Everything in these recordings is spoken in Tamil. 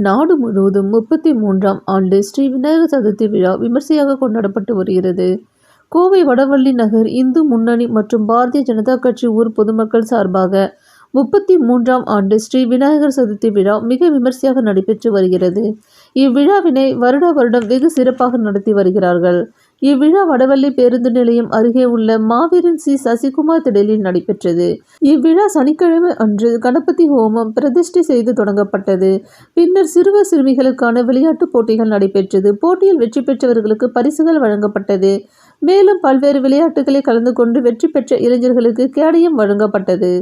நாடு முழுவதும் 33ஆம் ஆண்டு ஸ்ரீ விநாயகர் சதுர்த்தி விழா விமர்சையாக கொண்டாடப்பட்டு வருகிறது. கோவை வடவள்ளி நகர் இந்து முன்னணி மற்றும் பாரதிய ஜனதா கட்சி ஊர் பொதுமக்கள் சார்பாக 33ஆம் ஆண்டு ஸ்ரீ விநாயகர் சதுர்த்தி விழா மிக விமர்சையாக நடைபெற்று வருகிறது. இவ்விழாவினை வருடம் வெகு சிறப்பாக நடத்தி வருகிறார்கள். இவ்விழா வடவள்ளி பேருந்து நிலையம் அருகே உள்ள மாவீரன் சி. சசிகுமார் திடலில் நடைபெற்றது. இவ்விழா சனிக்கிழமை அன்று கணபதி ஹோமம் பிரதிஷ்டை செய்து தொடங்கப்பட்டது. பின்னர் சிறுவர் சிறுமிகளுக்கான விளையாட்டுப் போட்டிகள் நடைபெற்றது. போட்டியில் வெற்றி பெற்றவர்களுக்கு பரிசுகள் வழங்கப்பட்டது. மேலும் பல்வேறு விளையாட்டுகளில் கலந்து கொண்டு வெற்றி பெற்ற இளைஞர்களுக்கு கேடயம் வழங்கப்பட்டது.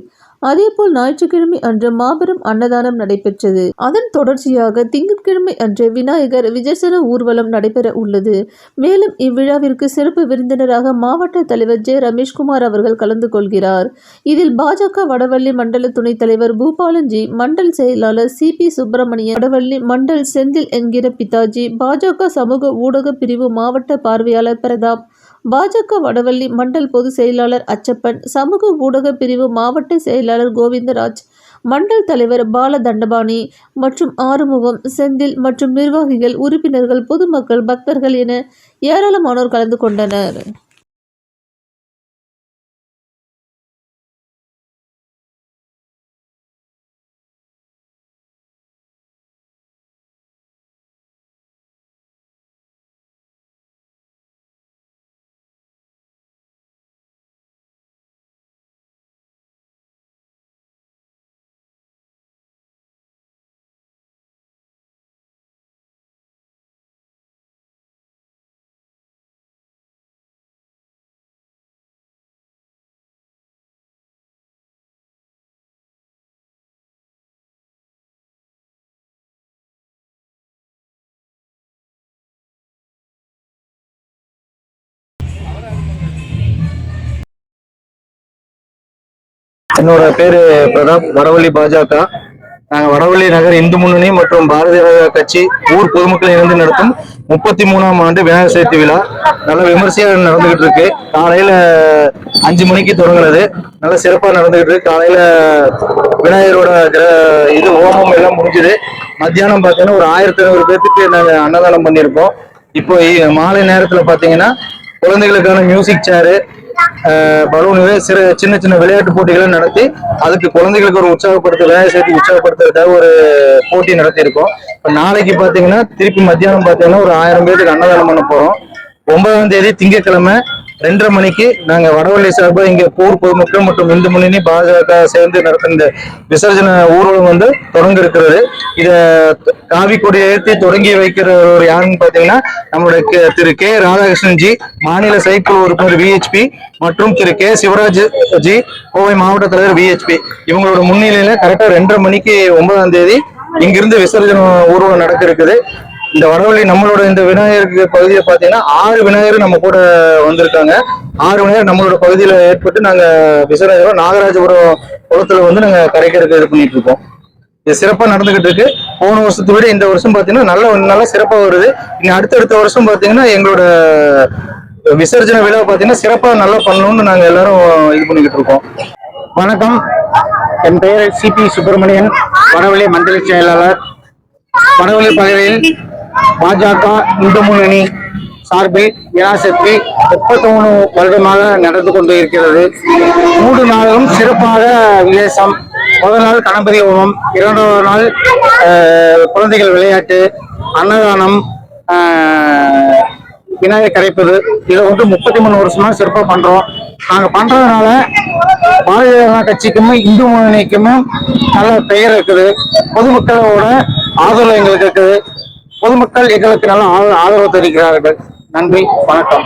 அதேபோல் ஞாயிற்றுக்கிழமை அன்று மாபெரும் அன்னதானம் நடைபெற்றது. அதன் தொடர்ச்சியாக திங்கட்கிழமை அன்று விநாயகர் விஜர்சன ஊர்வலம் நடைபெற உள்ளது. மேலும் இவ்விழாவிற்கு சிறப்பு விருந்தினராக மாவட்ட தலைவர் ஜே. ரமேஷ்குமார் அவர்கள் கலந்து கொள்கிறார். இதில் பாஜக வடவள்ளி மண்டல துணைத் தலைவர் பூபாலன்ஜி, மண்டல் செயலாளர் சி. பி. சுப்பிரமணியன், வடவள்ளி மண்டல் செந்தில் என்கிற பிதாஜி, பாஜக சமூக ஊடக பிரிவு மாவட்ட பார்வையாளர் பிரதாப், பாஜக வடவள்ளி மண்டல் பொதுச் செயலாளர் அச்சப்பன், சமூக ஊடக பிரிவு மாவட்ட செயலாளர் கோவிந்தராஜ், மண்டல் தலைவர் பால தண்டபாணி மற்றும் ஆறுமுகம், செந்தில் மற்றும் நிர்வாகிகள், உறுப்பினர்கள், பொதுமக்கள், பக்தர்கள் என ஏராளமானோர் கலந்து கொண்டனர். என்னோட பேரு பிரதாப், வடவள்ளி பாஜக. நாங்கள் வடவள்ளி நகர் இந்து முன்னணி மற்றும் பாரதிய ஜனதா கட்சி ஊர் பொதுமக்கள் இணைந்து நடத்தும் 33ஆம் ஆண்டு விநாயகர் சதுர்த்தி விழா நல்ல விமர்சையாக நடந்துகிட்டு இருக்கு. காலையில 5 மணிக்கு தொடங்குனது, நல்ல சிறப்பாக நடந்துகிட்டு இருக்கு. காலையில விநாயகரோட ஹோமம் எல்லாம் முடிஞ்சுது. மத்தியானம் பார்த்தீங்கன்னா ஒரு 1500 பேர்த்துக்கு நாங்கள் அன்னதானம் பண்ணியிருக்கோம். இப்போ மாலை நேரத்தில் பார்த்தீங்கன்னா குழந்தைகளுக்கான மியூசிக் சேரு, பலூனு, சின்ன சின்ன விளையாட்டு போட்டிகளை நடத்தி அதுக்கு குழந்தைகளுக்கு ஒரு விநாயகர் சதுர்த்தி உற்சாகப்படுத்துறதுக்காக ஒரு போட்டி நடத்தி இருக்கோம். இப்ப நாளைக்கு பாத்தீங்கன்னா திருப்பி மத்தியானம் பாத்தீங்கன்னா ஒரு 1000 பேருக்கு அன்னதானம் பண்ண போறோம். 9ஆம் தேதி திங்கட்கிழமை 2:30 மணிக்கு நாங்க வடவள்ளி சார்பா இங்க ஊர் பொதுமக்கள் மற்றும் இந்து முன்னணி பாஜக சேர்ந்து நடத்தும் இந்த விசர்ஜன ஊர்வலம் தொடங்க இருக்கிறது. இத காவி கொடியை ஏற்றி தொடங்கி வைக்கிறவர் யாருன்னு பாத்தீங்கன்னா நம்மளுடைய திரு கே. ராதாகிருஷ்ணன் ஜி, மாநில சைக்கிள் உறுப்பினர் VHP, மற்றும் திரு கே. சிவராஜ் ஜி, கோவை மாவட்ட தலைவர் VHP. இவங்களோட முன்னிலையில கரெக்டா 2:30 மணிக்கு 9ஆம் தேதி இங்கிருந்து விசர்ஜன ஊர்வலம் நடக்க இருக்குது. இந்த வடவள்ளி நம்மளோட இந்த விநாயகருக்கு பகுதியை பார்த்தீங்கன்னா 6 விநாயகர் நம்ம கூட வந்திருக்காங்க. 6 விநாயகர் நம்மளோட பகுதியில ஏற்பட்டு நாங்க விசர்ஜனம் நாகராஜபுரம் குளத்துல நாங்க கரைக்கிறதுக்கு இது பண்ணிட்டு இருக்கோம். இது சிறப்பா நடந்துகிட்டு இருக்கு. போன வருஷத்தை விட இந்த வருஷம் பாத்தீங்கன்னா நல்லா சிறப்பா வருது. இனி அடுத்தடுத்த வருஷம் பாத்தீங்கன்னா எங்களோட விசர்ஜன விழா பாத்தீங்கன்னா சிறப்பா நல்லா பண்ணணும்னு நாங்க எல்லாரும் இது பண்ணிக்கிட்டு இருக்கோம். வணக்கம், என் பெயர் சி. பி. சுப்பிரமணியன், வடவள்ளி மண்டல செயலாளர். வடவள்ளி பகுதியில் பாஜக இந்து முன்னணி சார்பில் விநாயகர் சதுர்த்தி 33 வருடமாக நடந்து கொண்டு இருக்கிறது. 3 நாளும் சிறப்பாக விசேஷம். முதல் நாள் கணபதி ஹோமம், 2வது நாள் குழந்தைகள் விளையாட்டு, அன்னதானம், விநாயகர் கரைப்பது. இதை 33 வருஷமா சிறப்பாக பண்றோம். நாங்க பண்றதுனால பாரதிய ஜனதா கட்சிக்கும் இந்து முன்னணிக்கும் நல்ல பெயர் இருக்குது. பொதுமக்களோட ஆதரவு எங்களுக்கு இருக்குது. பொதுமக்கள் எங்களுக்கு நல்ல ஆதரவு தெரிவிக்கிறார்கள். நன்றி, வணக்கம்.